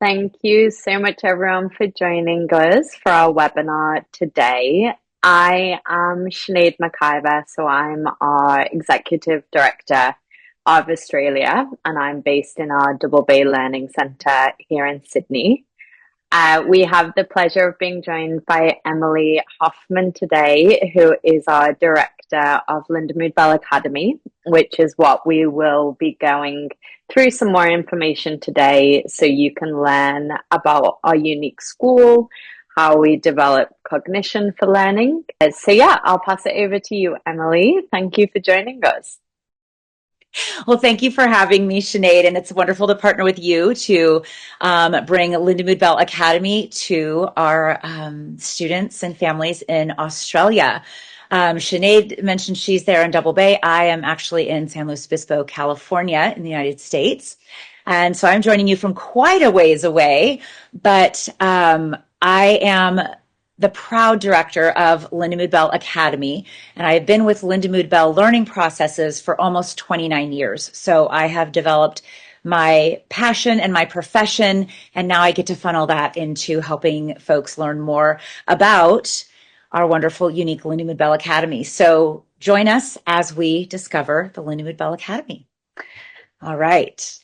Thank you so much, everyone, for joining us for our webinar today. I am Sinead McIver, so I'm our Executive Director of Australia, and I'm based in our Double Bay Learning Centre here in Sydney. We have the pleasure of being joined by Emily Hoffman today, who is our Director of Lindamood-Bell Academy, which is what we will be going through some more information today so you can learn about our unique school, how we develop cognition for learning. I'll pass it over to you, Emily. Thank you for joining us. Well, thank you for having me, Sinead, and it's wonderful to partner with you to bring Lindamood-Bell Academy to our students and families in Australia. Sinead mentioned she's there in Double Bay. I am actually in San Luis Obispo, California, in the United States. And so I'm joining you from quite a ways away, but I am the proud director of Lindamood-Bell Academy, and I have been with Lindamood-Bell learning processes for almost 29 years. So I have developed my passion and my profession, and now I get to funnel that into helping folks learn more about our wonderful, unique Lindamood-Bell Academy. So join us as we discover the Lindamood-Bell Academy. All right.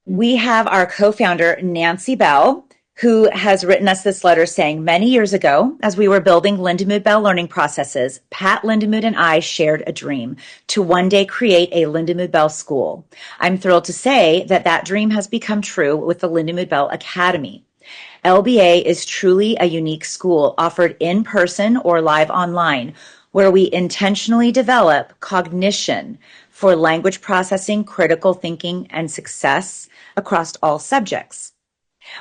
We have our co-founder, Nancy Bell, who has written us this letter saying, many years ago, as we were building Lindamood-Bell learning processes, Pat Lindamood and I shared a dream to one day create a Lindamood-Bell school. I'm thrilled to say that that dream has become true with the Lindamood-Bell Academy. LBA is truly a unique school offered in person or live online, where we intentionally develop cognition for language processing, critical thinking, and success across all subjects.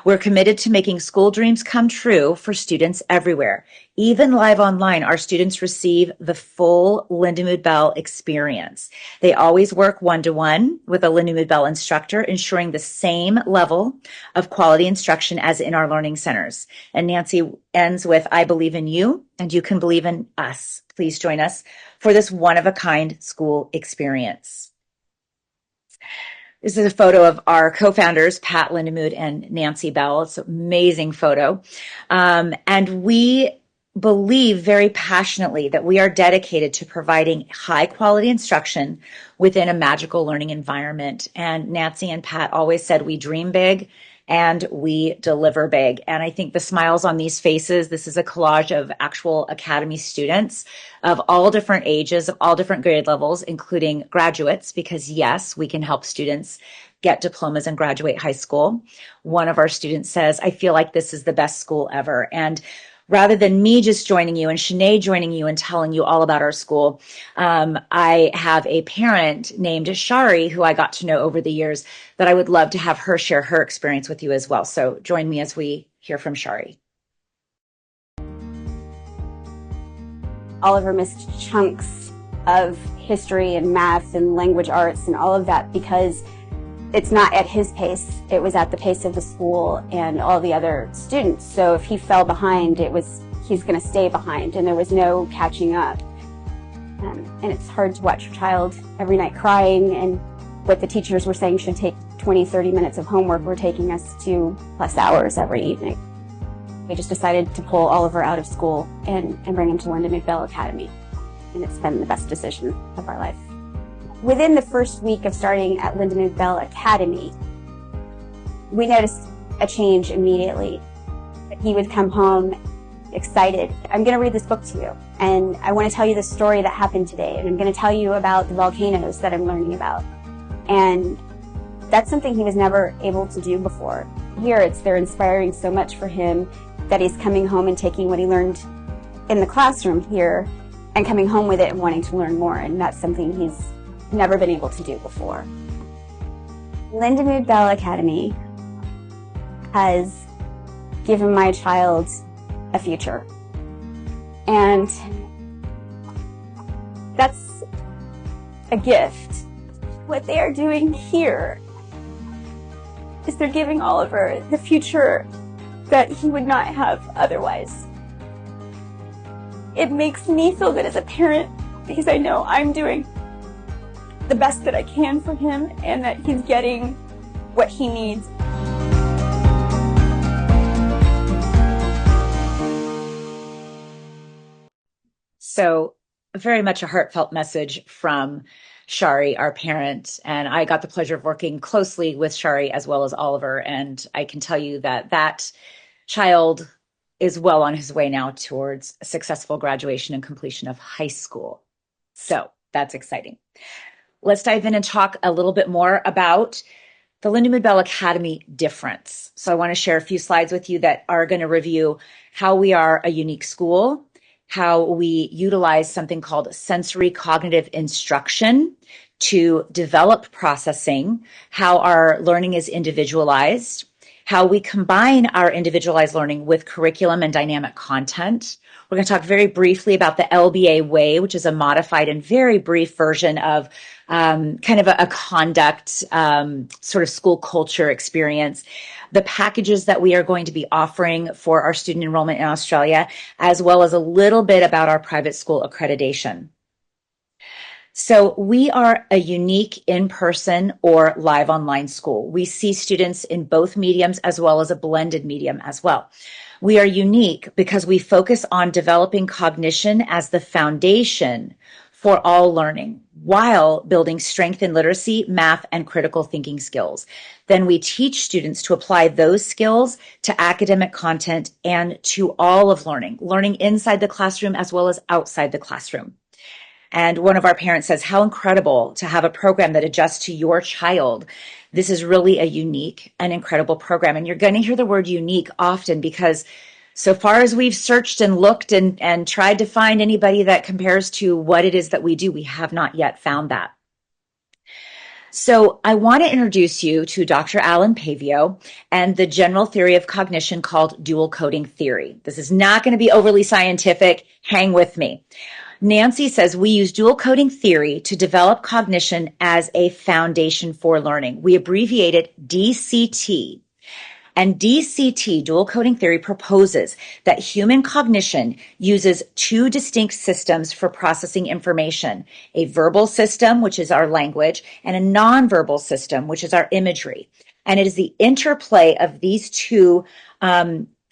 We're committed to making school dreams come true for students everywhere. Even live online, our students receive the full Lindamood-Bell experience. They always work one-to-one with a Lindamood-Bell instructor, ensuring the same level of quality instruction as in our learning centers. And Nancy ends with, I believe in you, and you can believe in us. Please join us for this one-of-a-kind school experience. This is a photo of our co-founders, Pat Lindamood and Nancy Bell. It's an amazing photo. And we believe very passionately that we are dedicated to providing high quality instruction within a magical learning environment. And Nancy and Pat always said we dream big and we deliver big. And I think the smiles on these faces, this is a collage of actual Academy students of all different ages, of all different grade levels, including graduates, because yes, we can help students get diplomas and graduate high school. One of our students says, I feel like this is the best school ever. And rather than me just joining you and Sinead joining you and telling you all about our school, I have a parent named Shari who I got to know over the years that I would love to have her share her experience with you as well. So join me as we hear from Shari. Oliver missed chunks of history and math and language arts and all of that because it's not at his pace. It was at the pace of the school and all the other students. So if he fell behind, he's going to stay behind, and there was no catching up. And it's hard to watch your child every night crying, and what the teachers were saying should take 20, 30 minutes of homework were taking us 2+ hours every evening. We just decided to pull Oliver out of school and bring him to Lindamood-Bell Academy. And it's been the best decision of our life. Within the first week of starting at Lindamood-Bell Academy, we noticed a change immediately. He would come home excited. I'm going to read this book to you, and I want to tell you the story that happened today, and I'm going to tell you about the volcanoes that I'm learning about. And that's something he was never able to do before. Here, they're inspiring so much for him that he's coming home and taking what he learned in the classroom here and coming home with it and wanting to learn more, and that's something he's never been able to do before. Lindamood-Bell Academy has given my child a future, and that's a gift. What they are doing here is they're giving Oliver the future that he would not have otherwise. It makes me feel good as a parent because I know I'm doing the best that I can for him and that he's getting what he needs. So very much a heartfelt message from Shari, our parent. And I got the pleasure of working closely with Shari as well as Oliver. And I can tell you that that child is well on his way now towards a successful graduation and completion of high school. So that's exciting. Let's dive in and talk a little bit more about the Lindamood-Bell Academy difference. So I want to share a few slides with you that are going to review how we are a unique school, how we utilize something called sensory cognitive instruction to develop processing, how our learning is individualized, how we combine our individualized learning with curriculum and dynamic content. We're going to talk very briefly about the LBA way, which is a modified and very brief version of kind of a conduct sort of school culture experience, the packages that we are going to be offering for our student enrollment in Australia, as well as a little bit about our private school accreditation. So we are a unique in-person or live online school. We see students in both mediums as well as a blended medium as well. We are unique because we focus on developing cognition as the foundation for all learning while building strength in literacy, math, and critical thinking skills. Then we teach students to apply those skills to academic content and to all of learning, learning inside the classroom as well as outside the classroom. And one of our parents says, how incredible to have a program that adjusts to your child. This is really a unique and incredible program. And you're going to hear the word unique often because so far as we've searched and looked and tried to find anybody that compares to what it is that we do, we have not yet found that. So I want to introduce you to Dr. Alan Pavio and the general theory of cognition called dual coding theory. This is not going to be overly scientific. Hang with me. Nancy says we use dual coding theory to develop cognition as a foundation for learning. We abbreviate it DCT. And DCT, dual coding theory, proposes that human cognition uses two distinct systems for processing information, a verbal system, which is our language, and a nonverbal system, which is our imagery. And it is the interplay of these two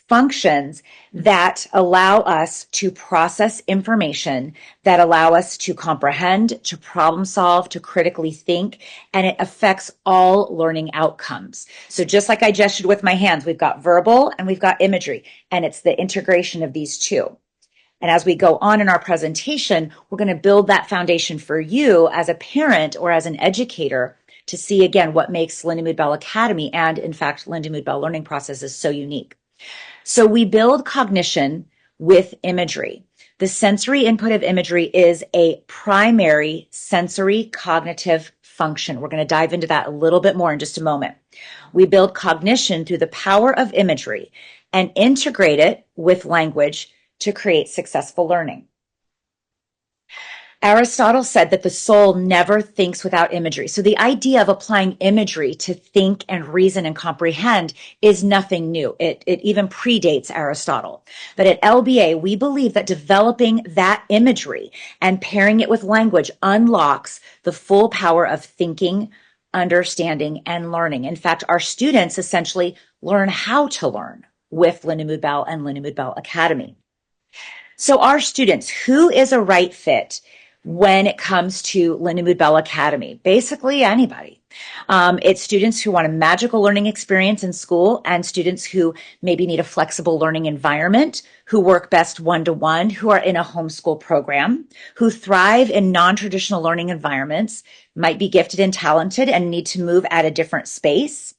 functions that allow us to process information, that allow us to comprehend, to problem solve, to critically think, and it affects all learning outcomes. So just like I gestured with my hands, we've got verbal and we've got imagery, and it's the integration of these two. And as we go on in our presentation, we're going to build that foundation for you as a parent or as an educator to see again what makes Lindamood-Bell Academy and in fact Lindamood-Bell learning processes so unique. So we build cognition with imagery. The sensory input of imagery is a primary sensory cognitive function. We're going to dive into that a little bit more in just a moment. We build cognition through the power of imagery and integrate it with language to create successful learning. Aristotle said that the soul never thinks without imagery. So the idea of applying imagery to think and reason and comprehend is nothing new. It even predates Aristotle. But at LBA, we believe that developing that imagery and pairing it with language unlocks the full power of thinking, understanding, and learning. In fact, our students essentially learn how to learn with Lindamood-Bell and Lindamood-Bell Academy. So our students, who is a right fit when it comes to Lindamood-Bell Academy? Basically anybody. It's students who want a magical learning experience in school and students who maybe need a flexible learning environment, who work best one-to-one, who are in a homeschool program, who thrive in non-traditional learning environments, might be gifted and talented and need to move at a different space.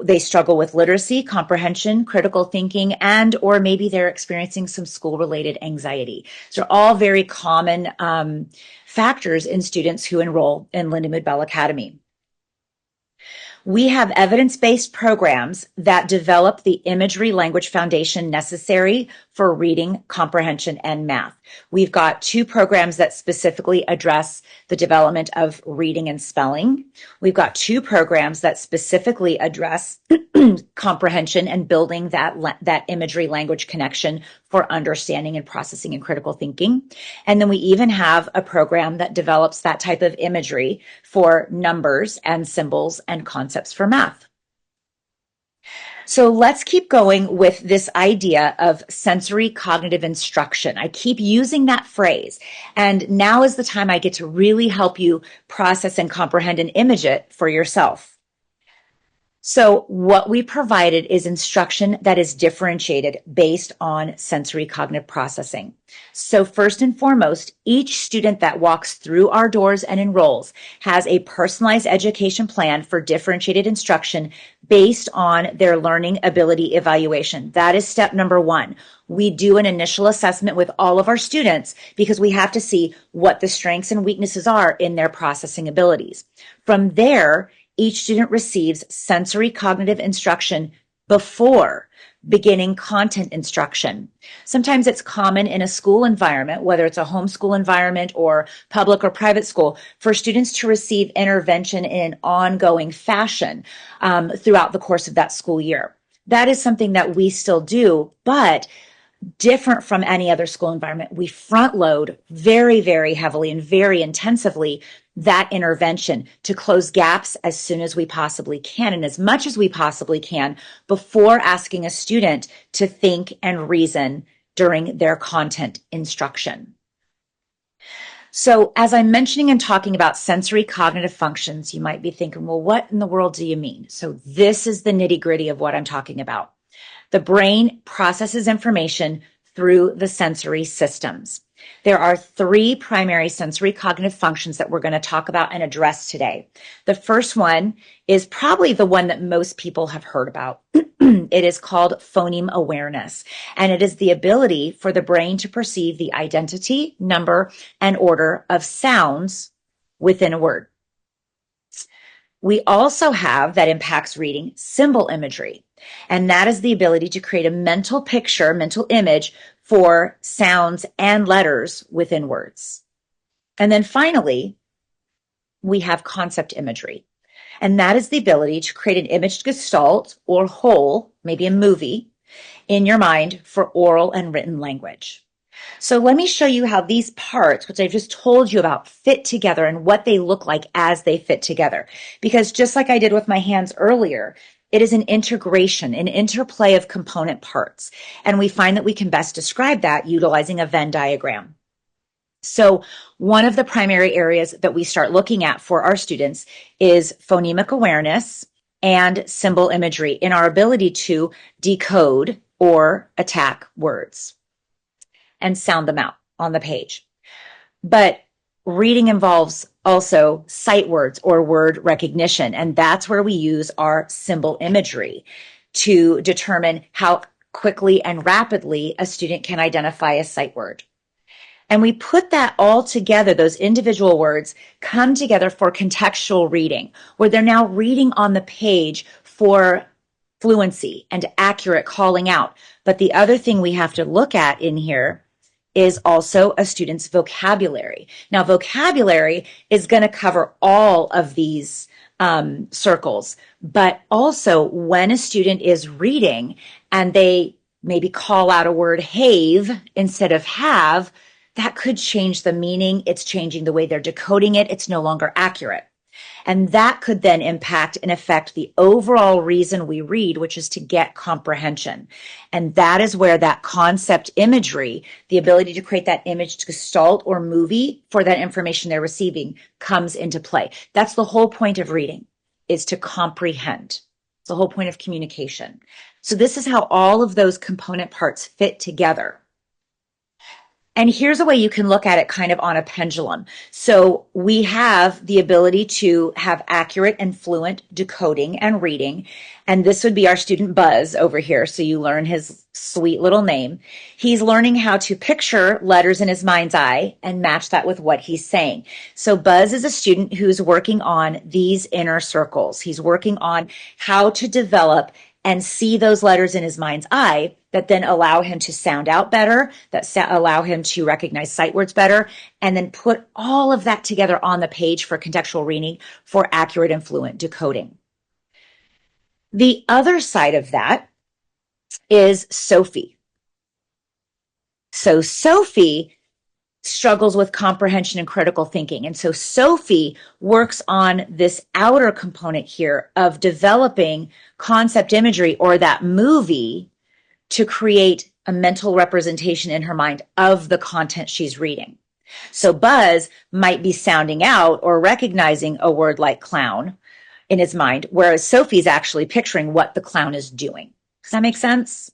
They struggle with literacy, comprehension, critical thinking, and or maybe they're experiencing some school-related anxiety. So they're all very common factors in students who enroll in Lindamood-Bell Academy. We have evidence-based programs that develop the imagery language foundation necessary for reading, comprehension, and math. We've got two programs that specifically address the development of reading and spelling. We've got two programs that specifically address comprehension and building that imagery language connection for understanding and processing and critical thinking. And then we even have a program that develops that type of imagery for numbers and symbols and concepts for math. So let's keep going with this idea of sensory cognitive instruction. I keep using that phrase, and now is the time I get to really help you process and comprehend and image it for yourself. So what we provided is instruction that is differentiated based on sensory cognitive processing. So first and foremost, each student that walks through our doors and enrolls has a personalized education plan for differentiated instruction based on their learning ability evaluation. That is step number one. We do an initial assessment with all of our students because we have to see what the strengths and weaknesses are in their processing abilities. From there, each student receives sensory cognitive instruction before beginning content instruction. Sometimes it's common in a school environment, whether it's a homeschool environment or public or private school, for students to receive intervention in an ongoing fashion throughout the course of that school year. That is something that we still do, but different from any other school environment. We front load very, very heavily and very intensively that intervention to close gaps as soon as we possibly can and as much as we possibly can before asking a student to think and reason during their content instruction. So as I'm mentioning and talking about sensory cognitive functions, you might be thinking, well, what in the world do you mean? So this is the nitty-gritty of what I'm talking about. The brain processes information through the sensory systems. There are three primary sensory cognitive functions that we're going to talk about and address today. The first one is probably the one that most people have heard about. It is called phoneme awareness, and it is the ability for the brain to perceive the identity, number, and order of sounds within a word. We also have, that impacts reading, symbol imagery. And that is the ability to create a mental picture, mental image for sounds and letters within words. And then finally, we have concept imagery. And that is the ability to create an image gestalt or whole, maybe a movie, in your mind for oral and written language. So let me show you how these parts, which I've just told you about, fit together and what they look like as they fit together. Because just like I did with my hands earlier, it is an integration, an interplay of component parts. And we find that we can best describe that utilizing a Venn diagram. So one of the primary areas that we start looking at for our students is phonemic awareness and symbol imagery in our ability to decode or attack words and sound them out on the page. But reading involves also sight words or word recognition, and that's where we use our symbol imagery to determine how quickly and rapidly a student can identify a sight word. And we put that all together, those individual words come together for contextual reading, where they're now reading on the page for fluency and accurate calling out. But the other thing we have to look at in here is also a student's vocabulary. Now, vocabulary is going to cover all of these circles, but also when a student is reading and they maybe call out a word have instead of have, that could change the meaning. It's changing the way they're decoding it. It's no longer accurate. And that could then impact and affect the overall reason we read, which is to get comprehension. And that is where that concept imagery, the ability to create that image gestalt or movie for that information they're receiving, comes into play. That's the whole point of reading, is to comprehend. It's the whole point of communication. So this is how all of those component parts fit together. And here's a way you can look at it kind of on a pendulum. So we have the ability to have accurate and fluent decoding and reading. And this would be our student Buzz over here. So you learn his sweet little name. He's learning how to picture letters in his mind's eye and match that with what he's saying. So Buzz is a student who's working on these inner circles. He's working on how to develop and see those letters in his mind's eye that then allow him to sound out better, that allow him to recognize sight words better, and then put all of that together on the page for contextual reading for accurate and fluent decoding. The other side of that is Sophie. So Sophie struggles with comprehension and critical thinking. And so Sophie works on this outer component here of developing concept imagery or that movie to create a mental representation in her mind of the content she's reading. So Buzz might be sounding out or recognizing a word like clown in his mind, whereas Sophie's actually picturing what the clown is doing. Does that make sense?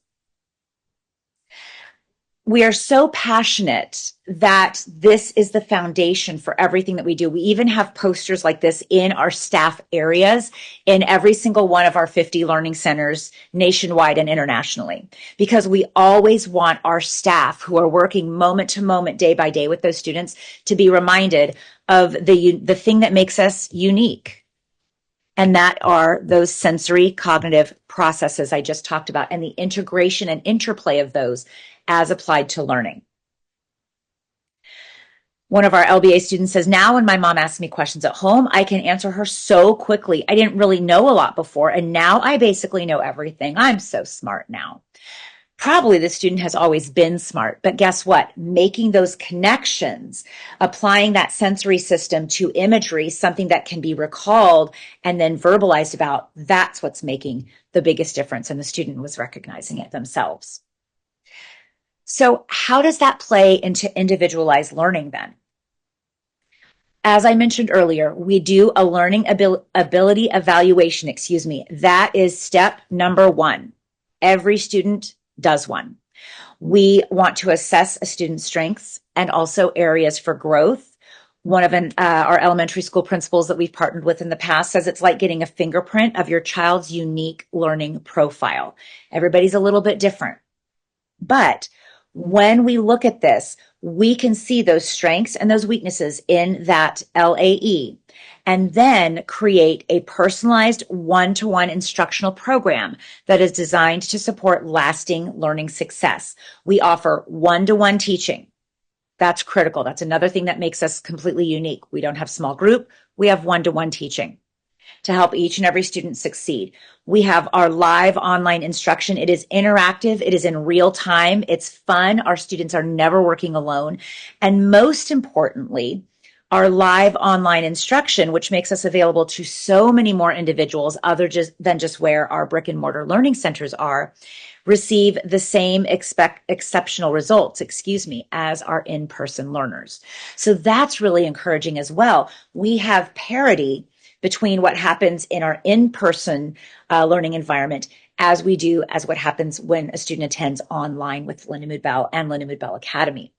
We are so passionate that this is the foundation for everything that we do. We even have posters like this in our staff areas in every single one of our 50 learning centers nationwide and internationally, because we always want our staff who are working moment to moment, day by day with those students to be reminded of the thing that makes us unique. And that are those sensory cognitive processes I just talked about and the integration and interplay of those as applied to learning. One of our LBA students says, now when my mom asks me questions at home, I can answer her so quickly. I didn't really know a lot before, and now I basically know everything. I'm so smart now. Probably the student has always been smart, but guess what? Making those connections, applying that sensory system to imagery, something that can be recalled and then verbalized about, that's what's making the biggest difference. And the student was recognizing it themselves. So how does that play into individualized learning then? As I mentioned earlier, we do a learning ability evaluation, That is step number 1. Every student does one. We want to assess a student's strengths and also areas for growth. One of our elementary school principals that we've partnered with in the past says it's like getting a fingerprint of your child's unique learning profile. Everybody's a little bit different. But when we look at this, we can see those strengths and those weaknesses in that LAE and then create a personalized one-to-one instructional program that is designed to support lasting learning success. We offer one-to-one teaching. That's critical. That's another thing that makes us completely unique. We don't have small group. We have one-to-one teaching to help each and every student succeed. We have our live online instruction. It is interactive. It is in real time. It's fun. Our students are never working alone. And most importantly, our live online instruction, which makes us available to so many more individuals other than just where our brick and mortar learning centers are, receive the same exceptional results, as our in-person learners. So that's really encouraging as well. We have parity between what happens in our in-person learning environment as what happens when a student attends online with Lindamood-Bell and Lindamood-Bell Academy.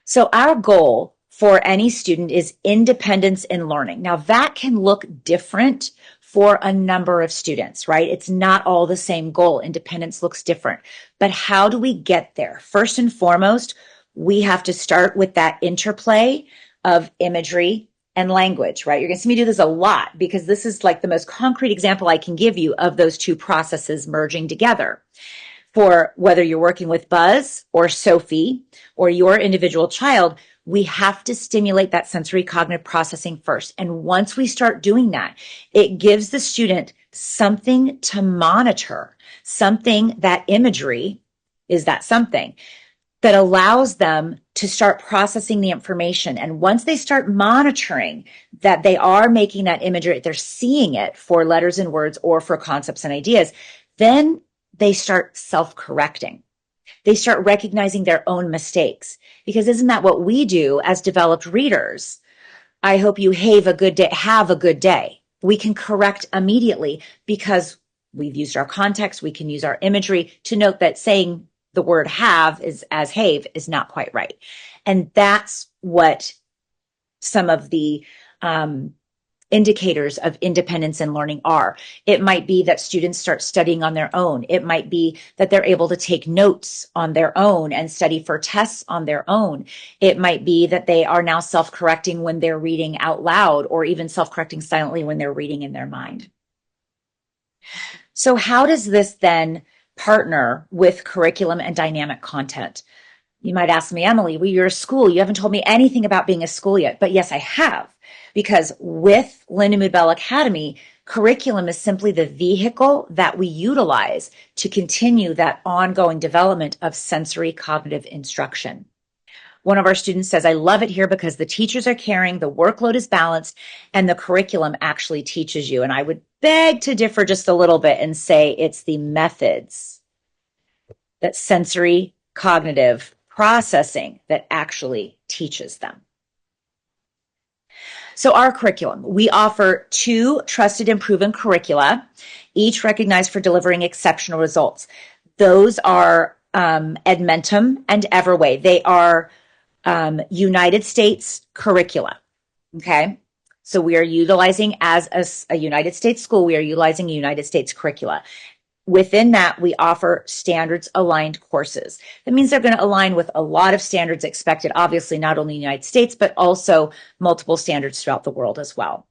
So our goal for any student is independence in learning. Now that can look different for a number of students, right? It's not all the same goal. Independence looks different. But how do we get there? First and foremost, we have to start with that interplay of imagery and language, right? You're going to see me do this a lot because this is like the most concrete example I can give you of those two processes merging together. For whether you're working with Buzz or Sophie or your individual child, we have to stimulate that sensory cognitive processing first. And once we start doing that, it gives the student something to monitor, something that imagery is that something that allows them to start processing the information. And once they start monitoring that they are making that imagery, they're seeing it for letters and words or for concepts and ideas, then they start self-correcting. They start recognizing their own mistakes. Because isn't that what we do as developed readers? I hope you have a good day. We can correct immediately because we've used our context. We can use our imagery to note that saying the word have is not quite right. And that's what some of the indicators of independence in learning are. It might be that students start studying on their own. It might be that they're able to take notes on their own and study for tests on their own. It might be that they are now self-correcting when they're reading out loud or even self-correcting silently when they're reading in their mind. So how does this then partner with curriculum and dynamic content? You might ask me, Emily, you're a school. You haven't told me anything about being a school yet. But yes, I have. Because with Lindamood-Bell Academy, curriculum is simply the vehicle that we utilize to continue that ongoing development of sensory cognitive instruction. One of our students says, I love it here because the teachers are caring, the workload is balanced, and the curriculum actually teaches you. And I would beg to differ just a little bit and say it's the methods, that sensory cognitive processing, that actually teaches them. So our curriculum, we offer 2 trusted and proven curricula, each recognized for delivering exceptional results. Those are Edmentum and Everway. They are United States curricula. Okay. So we are utilizing, as a United States school, we are utilizing United States curricula. Within that, we offer standards aligned courses. That means they're going to align with a lot of standards expected, obviously not only in the United States, but also multiple standards throughout the world as well.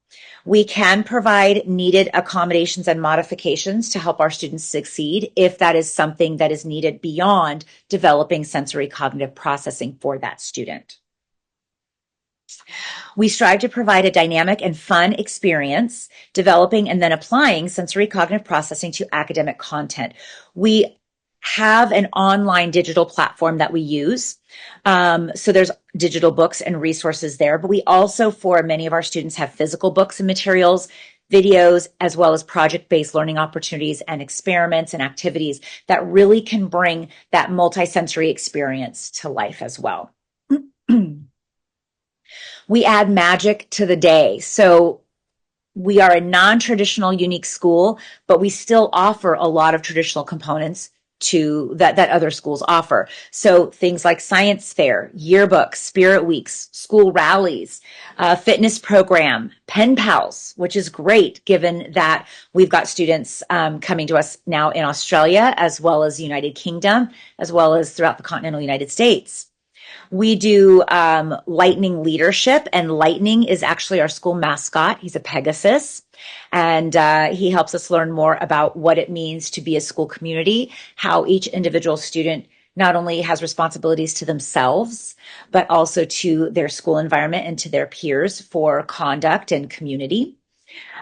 We can provide needed accommodations and modifications to help our students succeed if that is something that is needed beyond developing sensory cognitive processing for that student. We strive to provide a dynamic and fun experience, developing and then applying sensory cognitive processing to academic content. We have an online digital platform that we use. So there's digital books and resources there, but we also, for many of our students, have physical books and materials, videos, as well as project-based learning opportunities and experiments and activities that really can bring that multisensory experience to life as well. We add magic to the day. So we are a non-traditional unique school, but we still offer a lot of traditional components to that other schools offer. So things like science fair, yearbooks, spirit weeks, school rallies, fitness program, pen pals, which is great given that we've got students coming to us now in Australia, as well as the United Kingdom, as well as throughout the continental United States. We do Lightning leadership, and Lightning is actually our school mascot. He's a Pegasus, and he helps us learn more about what it means to be a school community, how each individual student not only has responsibilities to themselves, but also to their school environment and to their peers for conduct and community.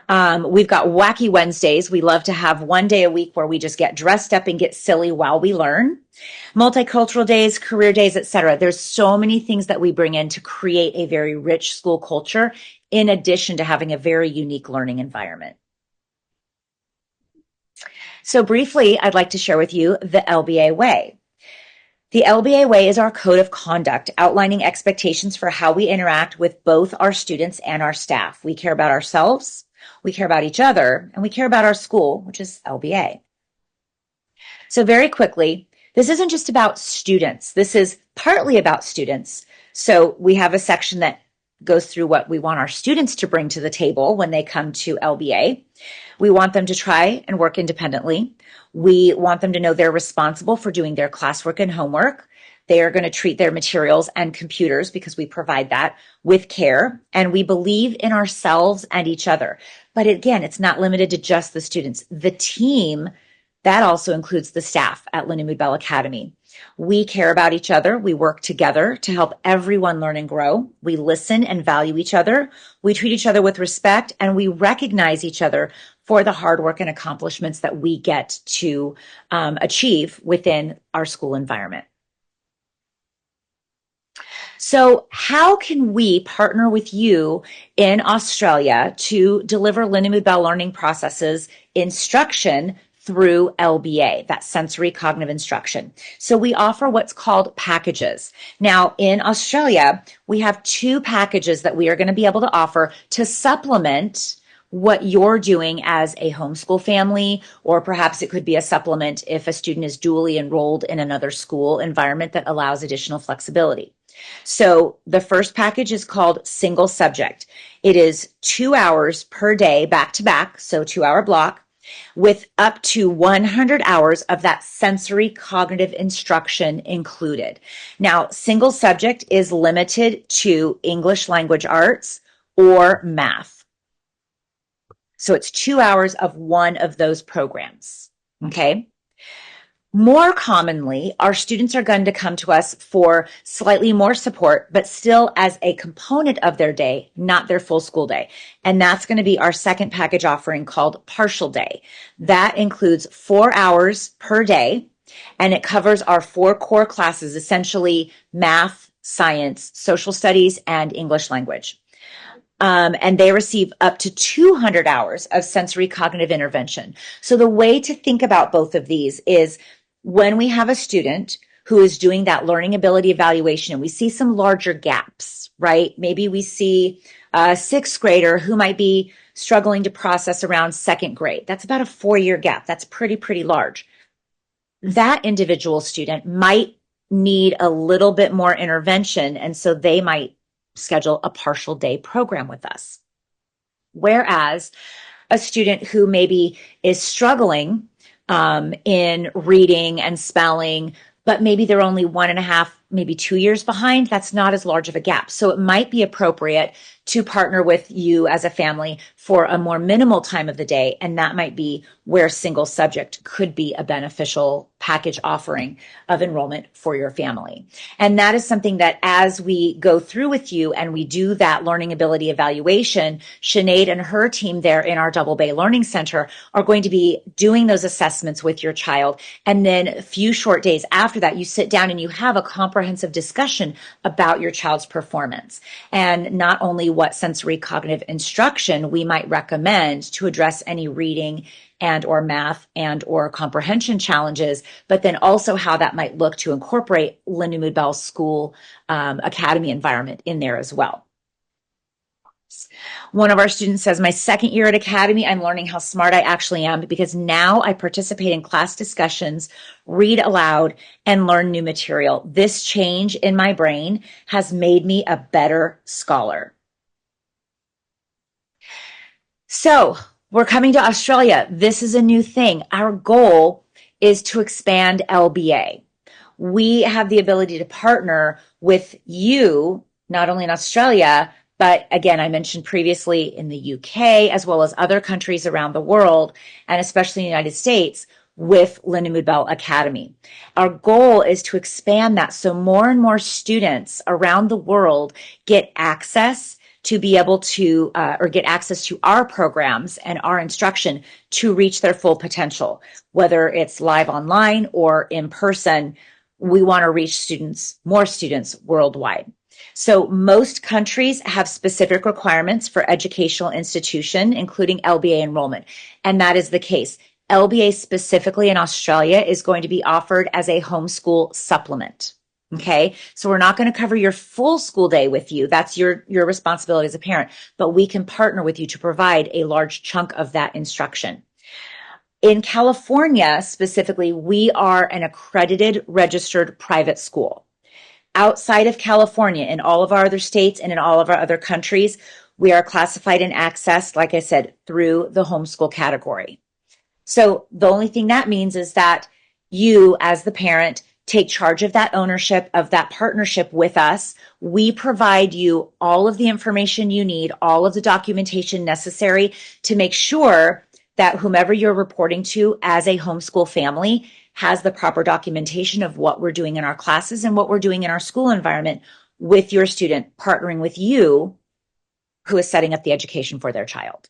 We've got Wacky Wednesdays. We love to have one day a week where we just get dressed up and get silly while we learn. Multicultural days, career days, etc. There's so many things that we bring in to create a very rich school culture, in addition to having a very unique learning environment. So briefly, I'd like to share with you the LBA Way. The LBA Way is our code of conduct outlining expectations for how we interact with both our students and our staff. We care about ourselves, we care about each other, and we care about our school, which is LBA. So very quickly, this isn't just about students. This is partly about students. So we have a section that goes through what we want our students to bring to the table when they come to LBA. We want them to try and work independently. We want them to know they're responsible for doing their classwork and homework. They are going to treat their materials and computers, because we provide that, with care. And we believe in ourselves and each other. But again, it's not limited to just the students. The team, that also includes the staff at Lindamood-Bell Academy. We care about each other. We work together to help everyone learn and grow. We listen and value each other. We treat each other with respect, and we recognize each other for the hard work and accomplishments that we get to achieve within our school environment. So how can we partner with you in Australia to deliver Lindamood-Bell learning processes instruction through LBA, that sensory cognitive instruction? So we offer what's called packages. Now in Australia, we have 2 packages that we are going to be able to offer to supplement what you're doing as a homeschool family, or perhaps it could be a supplement if a student is dually enrolled in another school environment that allows additional flexibility. So the first package is called single subject. It is 2 hours per day back to back, so 2-hour block, with up to 100 hours of that sensory cognitive instruction included. Now, single subject is limited to English language arts or math. So it's 2 hours of one of those programs, okay? More commonly, our students are going to come to us for slightly more support, but still as a component of their day, not their full school day. And that's going to be our second package offering called partial day. That includes 4 hours per day, and it covers our 4 core classes, essentially math, science, social studies, and English language. And they receive up to 200 hours of sensory cognitive intervention. So the way to think about both of these is when we have a student who is doing that learning ability evaluation and we see some larger gaps, right? Maybe we see a sixth grader who might be struggling to process around second grade. That's about a 4-year gap. That's pretty large. That individual student might need a little bit more intervention, and so they might schedule a partial day program with us. Whereas a student who maybe is struggling in reading and spelling, but maybe they're only 1.5, maybe 2 years behind, that's not as large of a gap. So it might be appropriate to partner with you as a family for a more minimal time of the day. And that might be where single subject could be a beneficial package offering of enrollment for your family. And that is something that as we go through with you and we do that learning ability evaluation, Sinead and her team there in our Double Bay Learning Center are going to be doing those assessments with your child. And then a few short days after that, you sit down and you have a comprehensive discussion about your child's performance. And not only what sensory cognitive instruction we might recommend to address any reading and or math and or comprehension challenges, but then also how that might look to incorporate Lindamood-Bell School Academy environment in there as well. One of our students says, my second year at Academy, I'm learning how smart I actually am because now I participate in class discussions, read aloud, and learn new material. This change in my brain has made me a better scholar. So we're coming to Australia. This is a new thing. Our goal is to expand LBA. We have the ability to partner with you, not only in Australia, but again, I mentioned previously in the UK, as well as other countries around the world, and especially in the United States, with Lindamood-Bell Academy. Our goal is to expand that so more and more students around the world get access to be able to, or get access to our programs and our instruction to reach their full potential, whether it's live online or in person. We want to reach students, more students worldwide. So most countries have specific requirements for educational institution, including LBA enrollment. And that is the case. LBA specifically in Australia is going to be offered as a homeschool supplement. Okay, so we're not going to cover your full school day with you. That's your responsibility as a parent, but we can partner with you to provide a large chunk of that instruction. In California, specifically, we are an accredited registered private school. Outside of California, in all of our other states and in all of our other countries, we are classified and accessed, like I said, through the homeschool category. So the only thing that means is that you, as the parent, take charge of that ownership, of that partnership with us. We provide you all of the information you need, all of the documentation necessary to make sure that whomever you're reporting to as a homeschool family has the proper documentation of what we're doing in our classes and what we're doing in our school environment with your student, partnering with you who is setting up the education for their child.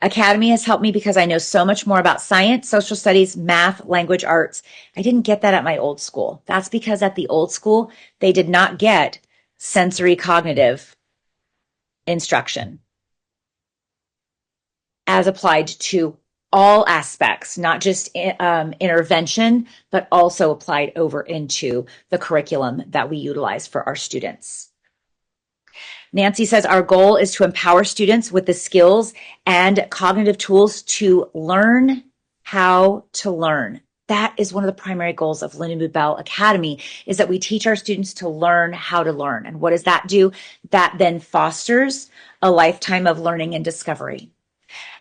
Academy has helped me because I know so much more about science, social studies, math, language arts. I didn't get that at my old school. That's because at the old school, they did not get sensory cognitive instruction as applied to all aspects, not just intervention, but also applied over into the curriculum that we utilize for our students. Nancy says, our goal is to empower students with the skills and cognitive tools to learn how to learn. That is one of the primary goals of Lindamood-Bell Academy, is that we teach our students to learn how to learn. And what does that do? That then fosters a lifetime of learning and discovery.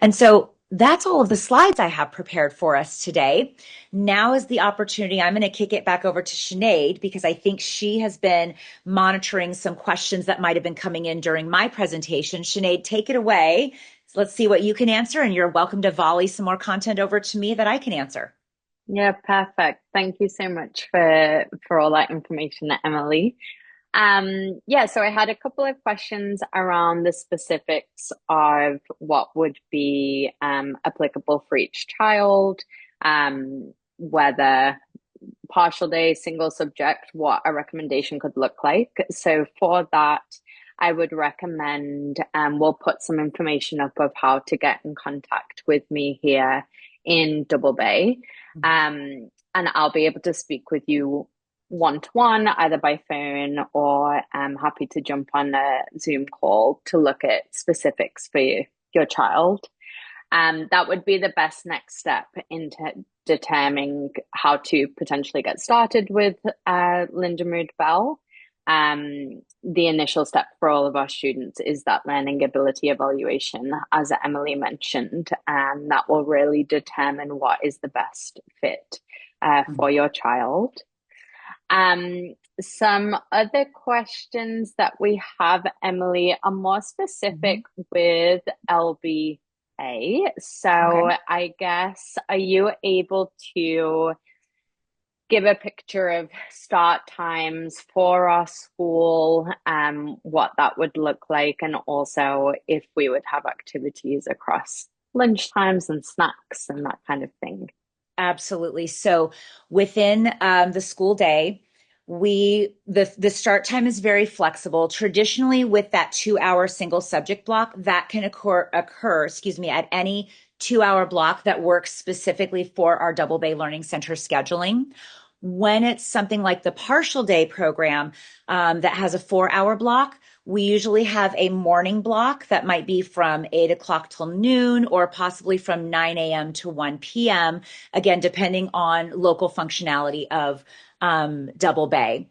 And so that's all of the slides I have prepared for us today. Now is the opportunity. I'm going to kick it back over to Sinead because I think she has been monitoring some questions that might have been coming in during my presentation. Sinead, take it away. So let's see what you can answer, and you're welcome to volley some more content over to me that I can answer. Yeah, perfect. Thank you so much for all that information, Emily. Yeah, so I had a couple of questions around the specifics of what would be applicable for each child, whether partial day, single subject, what a recommendation could look like. So for that, I would recommend, we'll put some information up of how to get in contact with me here in Double Bay. And I'll be able to speak with you one to one, either by phone or I'm happy to jump on a Zoom call to look at specifics for your child. That would be the best next step into determining how to potentially get started with Lindamood-Bell. The initial step for all of our students is that learning ability evaluation, as Emily mentioned, and that will really determine what is the best fit for your child. Some other questions that we have, Emily, are more specific with LB. So Okay. I guess, are you able to give a picture of start times for our school, what that would look like, and also if we would have activities across lunch times and snacks and that kind of thing? Absolutely. So within the school day, the start time is very flexible. Traditionally, with that 2 hour single subject block, that can occur, excuse me, at any 2 hour block that works specifically for our Double Bay Learning Center scheduling. When it's something like the partial day program that has a 4 hour block, we usually have a morning block that might be from 8 o'clock till noon or possibly from 9 a.m. to 1 p.m. Again, depending on local functionality of Double Bay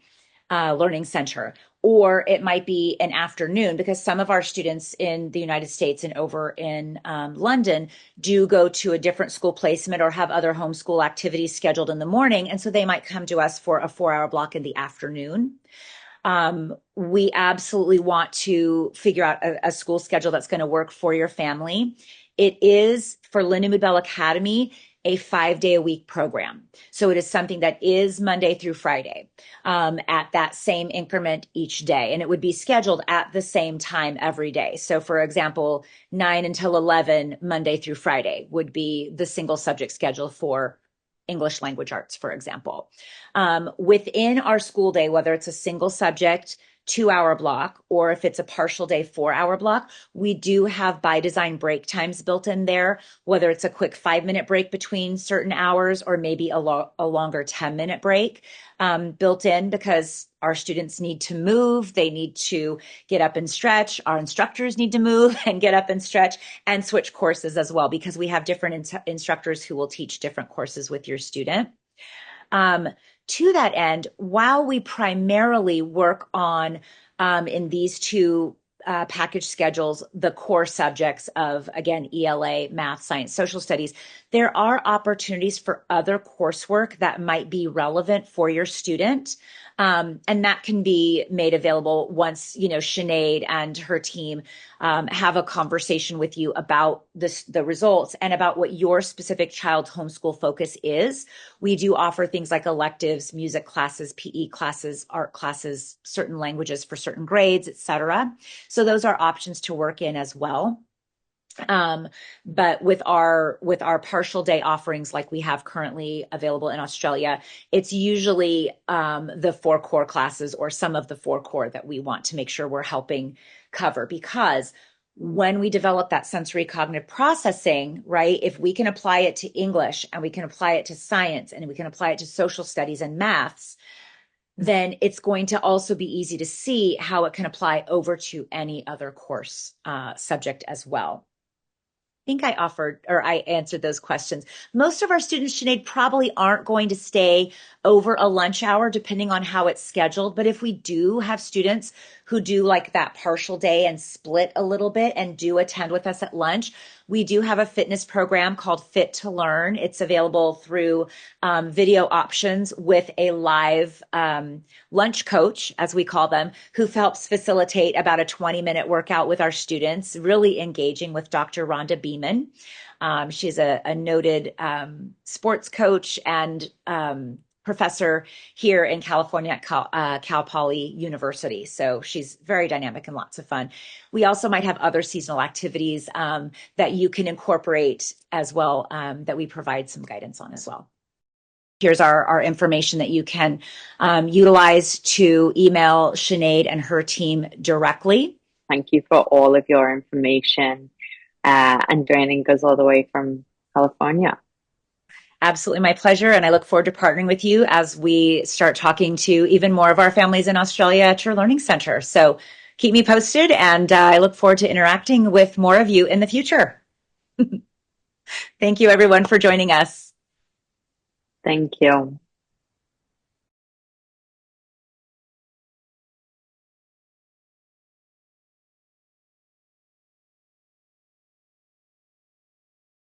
Learning Center. Or it might be an afternoon because some of our students in the United States and over in London do go to a different school placement or have other homeschool activities scheduled in the morning. And so they might come to us for a 4 hour block in the afternoon. We absolutely want to figure out a school schedule that's going to work for your family. It is for Lindamood-Bell Academy, a 5-day-a-week program. So it is something that is Monday through Friday at that same increment each day. And it would be scheduled at the same time every day. So for example, 9 until 11, Monday through Friday would be the single subject schedule for English language arts, for example. Within our school day, whether it's a single subject 2 hour block or if it's a partial day 4 hour block, we do have by design break times built in there, whether it's a quick 5 minute break between certain hours or maybe a longer 10-minute break built in because our students need to move. They need to get up and stretch. Our instructors need to move and get up and stretch and switch courses as well because we have different instructors who will teach different courses with your student. To that end, while we primarily work on in these two package schedules, the core subjects of, again, ELA, math, science, social studies, there are opportunities for other coursework that might be relevant for your student. And that can be made available once, Sinead and her team have a conversation with you about the results and about what your specific child's homeschool focus is. We do offer things like electives, music classes, PE classes, art classes, certain languages for certain grades, etc. So those are options to work in as well. But with our partial day offerings like we have currently available in Australia, it's usually the 4 core classes or some of the 4 core that we want to make sure we're helping cover because when we develop that sensory cognitive processing, right, if we can apply it to English and we can apply it to science and we can apply it to social studies and maths, then it's going to also be easy to see how it can apply over to any other course subject as well. Think I answered those questions. Most of our students, Sinead, probably aren't going to stay over a lunch hour, depending on how it's scheduled. But if we do have students who do like that partial day and split a little bit and do attend with us at lunch, we do have a fitness program called Fit to Learn. It's available through video options with a live lunch coach, as we call them, who helps facilitate about a 20-minute workout with our students, really engaging with Dr. Rhonda Beeman. She's a noted sports coach and professor here in California at Cal Poly University. So she's very dynamic and lots of fun. We also might have other seasonal activities that you can incorporate as well that we provide some guidance on as well. Here's our information that you can utilize to email Sinead and her team directly. Thank you for all of your information and joining us all the way from California. Absolutely my pleasure. And I look forward to partnering with you as we start talking to even more of our families in Australia at your Learning Center. So keep me posted, and I look forward to interacting with more of you in the future. Thank you, everyone, for joining us. Thank you.